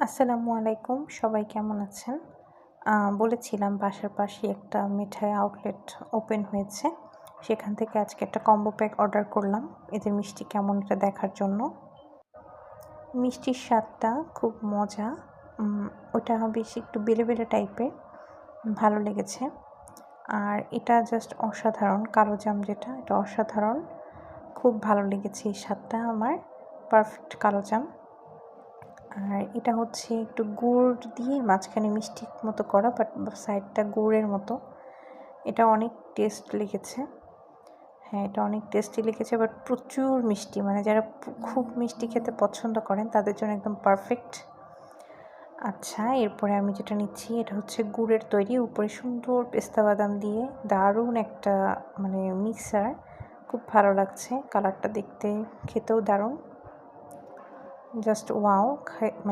আসসালামু আলাইকুম, সবাই কেমন আছেন? বলেছিলাম বাসার পাশে একটা মিঠাই আউটলেট ওপেন হয়েছে। সেখান থেকে আজকে একটা কম্বো প্যাক অর্ডার করলাম এদের মিষ্টি কেমন এটা দেখার জন্য। মিষ্টির স্বাদটা খুব মজা। ওটা বেশি একটু বেলে বেলে টাইপের, ভালো লেগেছে। আর এটা জাস্ট অসাধারণ, কালোজাম যেটা, এটা অসাধারণ, খুব ভালো লেগেছে এই স্বাদটা আমার, পারফেক্ট কালোজাম। আর এটা হচ্ছে একটু গুড় দিয়ে মাঝখানে মিষ্টির মতো করা, বাট সাইডটা গুড়ের মতো। এটা অনেক টেস্ট লেগেছে। হ্যাঁ, এটা অনেক টেস্টি লেগেছে, বাট প্রচুর মিষ্টি, মানে যারা খুব মিষ্টি খেতে পছন্দ করেন তাদের জন্য একদম পারফেক্ট। আচ্ছা, এরপরে আমি যেটা নিচ্ছি এটা হচ্ছে গুড়ের তৈরি, উপরে সুন্দর পেস্তা বাদাম দিয়ে দারুণ একটা মানে মিক্সার, খুব ভালো লাগছে কালারটা দেখতে, খেতেও দারুণ, জাস্ট ওয়াও। মানে